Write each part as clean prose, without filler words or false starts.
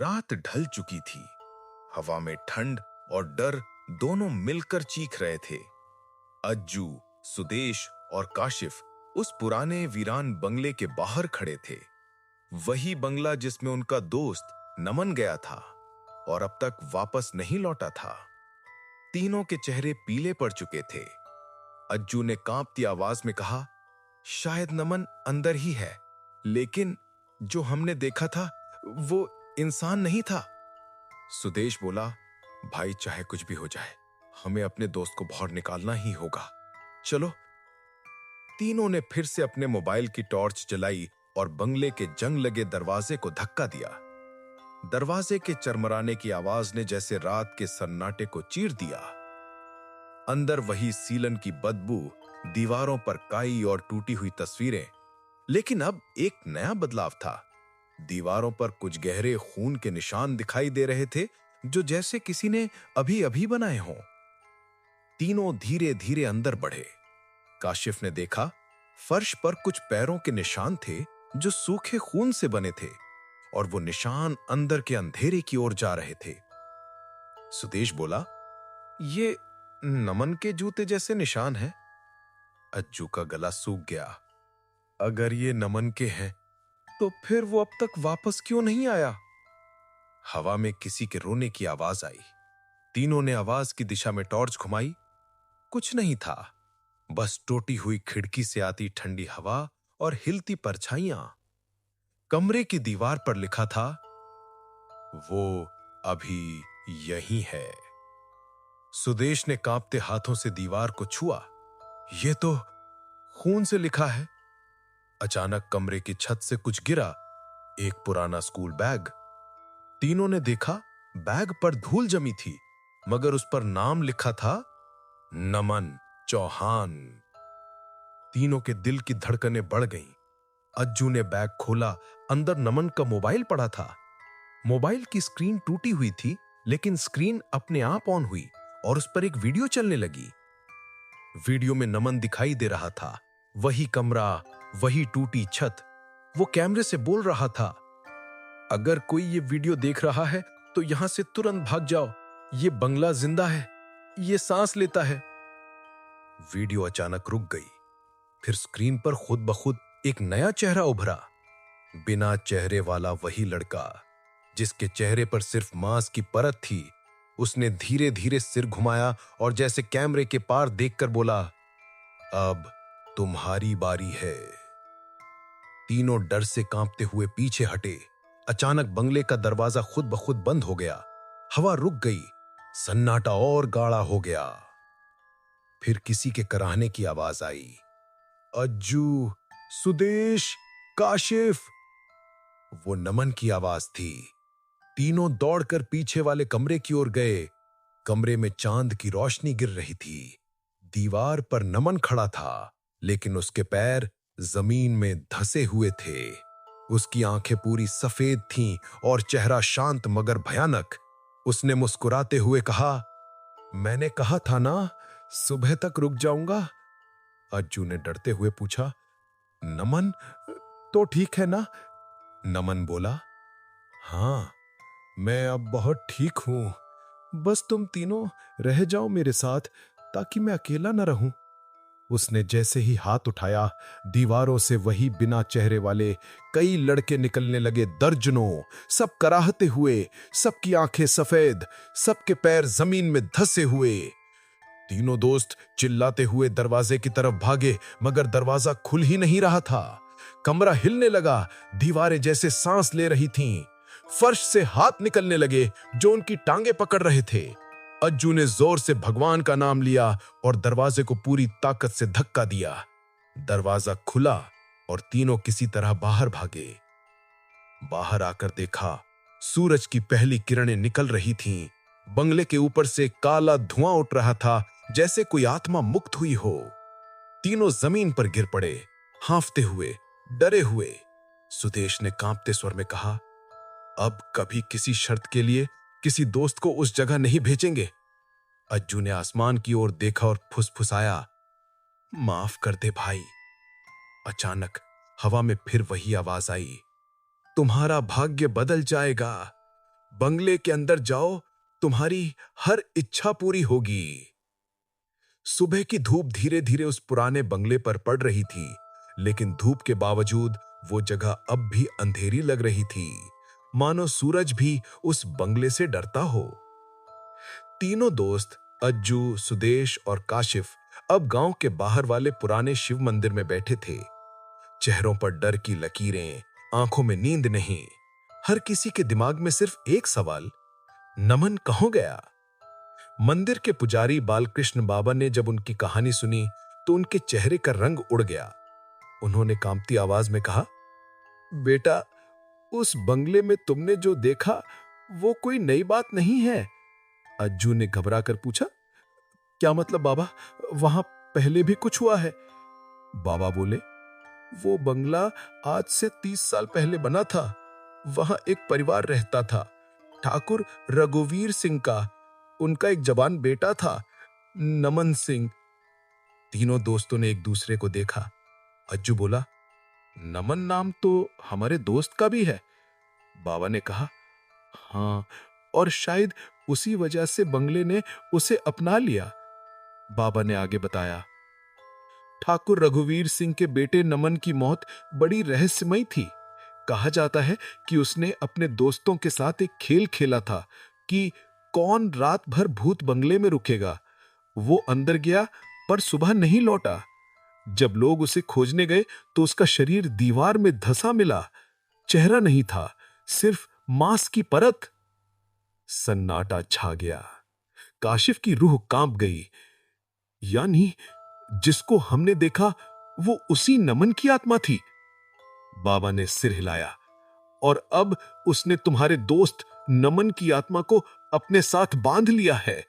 रात ढल चुकी थी। हवा में ठंड और डर दोनों मिलकर चीख रहे थे। अज्जू, सुदेश और काशिफ उस पुराने वीरान बंगले के बाहर खड़े थे। वही बंगला जिसमें उनका दोस्त नमन गया था और अब तक वापस नहीं लौटा था। तीनों के चेहरे पीले पड़ चुके थे। अज्जू ने कांपती आवाज में कहा, शायद नमन अंदर ही है, लेकिन जो हमने देखा था वो इंसान नहीं था। सुदेश बोला, भाई चाहे कुछ भी हो जाए, हमें अपने दोस्त को बाहर निकालना ही होगा। चलो। तीनों ने फिर से अपने मोबाइल की टॉर्च जलाई और बंगले के जंग लगे दरवाजे को धक्का दिया। दरवाजे के चरमराने की आवाज ने जैसे रात के सन्नाटे को चीर दिया। अंदर वही सीलन की बदबू, दीवारों पर काई और टूटी हुई तस्वीरें। लेकिन अब एक नया बदलाव था। दीवारों पर कुछ गहरे खून के निशान दिखाई दे रहे थे, जो जैसे किसी ने अभी अभी बनाए हों। तीनों धीरे धीरे अंदर बढ़े। काशिफ ने देखा, फर्श पर कुछ पैरों के निशान थे जो सूखे खून से बने थे, और वो निशान अंदर के अंधेरे की ओर जा रहे थे। सुदेश बोला, ये नमन के जूते जैसे निशान हैं। अज्जू का गला सूख गया। अगर ये नमन के हैं, तो फिर वो अब तक वापस क्यों नहीं आया? हवा में किसी के रोने की आवाज आई। तीनों ने आवाज की दिशा में टॉर्च घुमाई। कुछ नहीं था, बस टूटी हुई खिड़की से आती ठंडी हवा और हिलती परछाइयां। कमरे की दीवार पर लिखा था, वो अभी यही है। सुदेश ने कांपते हाथों से दीवार को छुआ। ये तो खून से लिखा है। अचानक कमरे की छत से कुछ गिरा, एक पुराना स्कूल बैग। तीनों ने देखा, बैग पर धूल जमी थी, मगर उस पर नाम लिखा था, नमन चौहान। तीनों के दिल की धड़कनें बढ़ गईं। अज्जू ने बैग खोला। अंदर नमन का मोबाइल पड़ा था। मोबाइल की स्क्रीन टूटी हुई थी, लेकिन स्क्रीन अपने आप ऑन हुई और उस पर एक वीडियो चलने लगी। वीडियो में नमन दिखाई दे रहा था, वही कमरा, वही टूटी छत। वो कैमरे से बोल रहा था, अगर कोई ये वीडियो देख रहा है तो यहां से तुरंत भाग जाओ। ये बंगला जिंदा है, ये सांस लेता है। वीडियो अचानक रुक गई। फिर स्क्रीन पर खुद ब खुद एक नया चेहरा उभरा। बिना चेहरे वाला वही लड़का, जिसके चेहरे पर सिर्फ मांस की परत थी। उसने धीरे धीरे सिर घुमाया और जैसे कैमरे के पार देखकर बोला, अब तुम्हारी बारी है। तीनों डर से कांपते हुए पीछे हटे। अचानक बंगले का दरवाजा खुद ब खुद बंद हो गया। हवा रुक गई, सन्नाटा और गाढ़ा हो गया। फिर किसी के कराहने की आवाज आई, अज्जू, सुदेश, काशिफ। वो नमन की आवाज थी। तीनों दौड़कर पीछे वाले कमरे की ओर गए। कमरे में चांद की रोशनी गिर रही थी। दीवार पर नमन खड़ा था, लेकिन उसके पैर जमीन में धंसे हुए थे। उसकी आंखें पूरी सफेद थीं और चेहरा शांत मगर भयानक। उसने मुस्कुराते हुए कहा, मैंने कहा था ना, सुबह तक रुक जाऊंगा। अज्जू ने डरते हुए पूछा, नमन तो ठीक है ना? नमन बोला, हाँ, मैं अब बहुत ठीक हूं। बस तुम तीनों रह जाओ मेरे साथ, ताकि मैं अकेला न रहूं। उसने जैसे ही हाथ उठाया, दीवारों से वही बिना चेहरे वाले कई लड़के निकलने लगे, दर्जनों, सब कराहते हुए, सबकी आंखें सफेद, सबके पैर जमीन में धंसे हुए। तीनों दोस्त चिल्लाते हुए दरवाजे की तरफ भागे, मगर दरवाजा खुल ही नहीं रहा था। कमरा हिलने लगा, दीवारें जैसे सांस ले रही थीं। फर्श से हाथ निकलने लगे जो उनकी टांगे पकड़ रहे थे। अज्जू ने जोर से भगवान का नाम लिया और दरवाजे को पूरी ताकत से धक्का दिया। दरवाजा खुला और तीनों किसी तरह बाहर भागे। बाहर आकर देखा, सूरज की पहली किरणें निकल रही थीं। बंगले के ऊपर से काला धुआं उठ रहा था, जैसे कोई आत्मा मुक्त हुई हो। तीनों जमीन पर गिर पड़े, हांफते हुए, डरे हुए। सुदेश ने कांपते स्वर में कहा, अब कभी किसी शर्त के लिए किसी दोस्त को उस जगह नहीं भेजेंगे। अज्जू ने आसमान की ओर देखा और फुसफुसाया, माफ कर दे भाई। अचानक हवा में फिर वही आवाज आई, तुम्हारा भाग्य बदल जाएगा। बंगले के अंदर जाओ, तुम्हारी हर इच्छा पूरी होगी। सुबह की धूप धीरे धीरे उस पुराने बंगले पर पड़ रही थी, लेकिन धूप के बावजूद वो जगह अब भी अंधेरी लग रही थी, मानो सूरज भी उस बंगले से डरता हो। तीनों दोस्त अज्जू, सुदेश और काशिफ अब गांव के बाहर वाले पुराने शिव मंदिर में बैठे थे। चेहरों पर डर की लकीरें, आंखों में नींद नहीं। हर किसी के दिमाग में सिर्फ एक सवाल, नमन कहाँ गया? मंदिर के पुजारी बालकृष्ण बाबा ने जब उनकी कहानी सुनी तो उनके चेहरे का रंग उड़ गया। उन्होंने कांपती आवाज में कहा, बेटा, उस बंगले में तुमने जो देखा वो कोई नई बात नहीं है। अज्जू ने घबरा कर पूछा, क्या मतलब बाबा? वहां पहले भी कुछ हुआ है? बाबा बोले, वो बंगला आज से 30 साल पहले बना था। वहां एक परिवार रहता था, ठाकुर रघुवीर सिंह का। उनका एक जवान बेटा था, नमन सिंह। तीनों दोस्तों ने एक दूसरे को देखा। अज्जू बोला, नमन नाम तो हमारे दोस्त का भी है। बाबा ने कहा, हाँ, और शायद उसी वजह से बंगले ने उसे अपना लिया। बाबा ने आगे बताया, ठाकुर रघुवीर सिंह के बेटे नमन की मौत बड़ी रहस्यमयी थी। कहा जाता है कि उसने अपने दोस्तों के साथ एक खेल खेला था कि कौन रात भर भूत बंगले में रुकेगा। वो अंदर गया पर सुबह नहीं लौटा। जब लोग उसे खोजने गए तो उसका शरीर दीवार में धंसा मिला। चेहरा नहीं था, सिर्फ मांस की परत। सन्नाटा छा गया। काशिफ की रूह कांप गई। यानी जिसको हमने देखा वो उसी नमन की आत्मा थी। बाबा ने सिर हिलाया, और अब उसने तुम्हारे दोस्त नमन की आत्मा को अपने साथ बांध लिया है।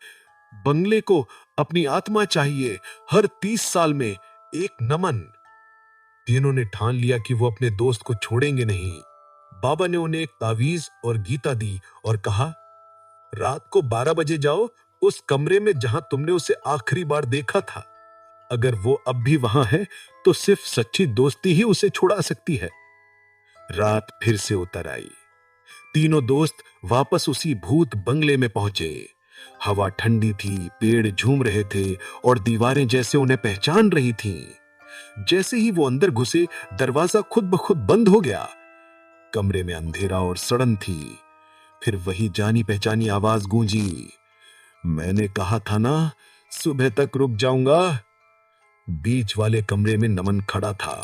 बंगले को अपनी आत्मा चाहिए, हर 30 साल में एक नमन। तीनों ने ठान लिया कि वो अपने दोस्त को छोड़ेंगे नहीं। बाबा ने उन्हें एक तावीज और गीता दी और कहा, रात को 12 बजे जाओ उस कमरे में जहां तुमने उसे आखिरी बार देखा था। अगर वो अब भी वहां है तो सिर्फ सच्ची दोस्ती ही उसे छुड़ा सकती है। रात फिर से उतर आई। तीनों दोस्त वापस उसी भूत बंगले में पहुंचे। हवा ठंडी थी, पेड़ झूम रहे थे और दीवारें जैसे उन्हें पहचान रही थीं। जैसे ही वो अंदर घुसे, दरवाजा खुद ब खुद बंद हो गया। कमरे में अंधेरा और सड़न थी। फिर वही जानी पहचानी आवाज गूंजी, मैंने कहा था ना, सुबह तक रुक जाऊंगा। बीच वाले कमरे में नमन खड़ा था।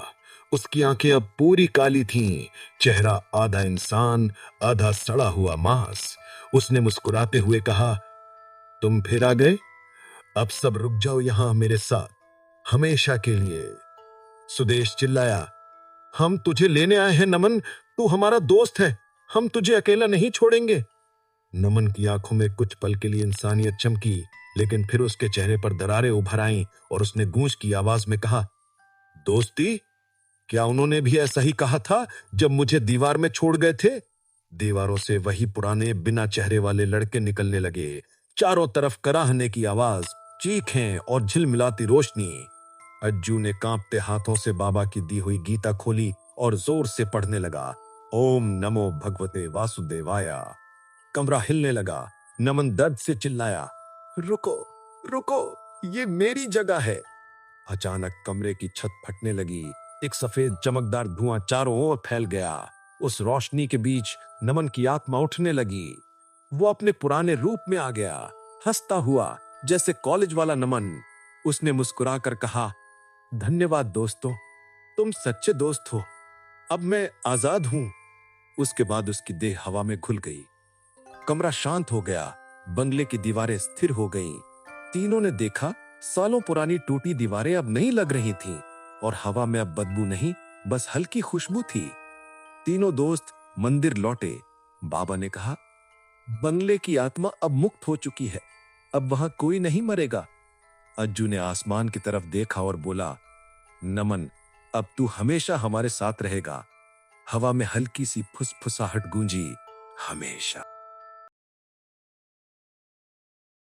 उसकी आंखें अब पूरी काली थीं, चेहरा आधा इंसान आधा सड़ा हुआ मांस। उसने मुस्कुराते हुए कहा, तुम फिर आ गए? अब सब रुक जाओ यहां मेरे साथ, हमेशा के लिए। सुदेश चिल्लाया, हम तुझे लेने आए हैं नमन, तू हमारा दोस्त है, हम तुझे अकेला नहीं छोड़ेंगे। नमन की आंखों में कुछ पल के लिए इंसानियत चमकी, लेकिन फिर उसके चेहरे पर दरारें उभर आईं और उसने गूंज की आवाज में कहा, दोस्ती? क्या उन्होंने भी ऐसा ही कहा था जब मुझे दीवार में छोड़ गए थे? दीवारों से वही पुराने बिना चेहरे वाले लड़के निकलने लगे। चारों तरफ कराहने की आवाज, चीखें और झिलमिलाती रोशनी। अज्जू ने कांपते हाथों से बाबा की दी हुई गीता खोली और जोर से पढ़ने लगा, ओम नमो भगवते वासुदेवाय। कमरा हिलने लगा। नमन दर्द से चिल्लाया, रुको रुको, ये मेरी जगह है। अचानक कमरे की छत फटने लगी। एक सफेद चमकदार धुआं चारों ओर फैल गया। उस रोशनी के बीच नमन की आत्मा उठने लगी। वो अपने पुराने रूप में आ गया, हंसता हुआ जैसे कॉलेज वाला नमन। उसने मुस्कुराकर कहा, धन्यवाद दोस्तों, तुम सच्चे दोस्त हो, अब मैं आजाद हूं। उसके बाद उसकी देह हवा में घुल गई। कमरा शांत हो गया। बंगले की दीवारें स्थिर हो गईं। तीनों ने देखा, सालों पुरानी टूटी दीवारें अब नहीं लग रही थीं और हवा में अब बदबू नहीं, बस हल्की खुशबू थी। तीनों दोस्त मंदिर लौटे। बाबा ने कहा, बंगले की आत्मा अब मुक्त हो चुकी है, अब वहां कोई नहीं मरेगा। अज्जू ने आसमान की तरफ देखा और बोला, नमन, अब तू हमेशा हमारे साथ रहेगा। हवा में हल्की सी फुसफुसाहट गूंजी, हमेशा।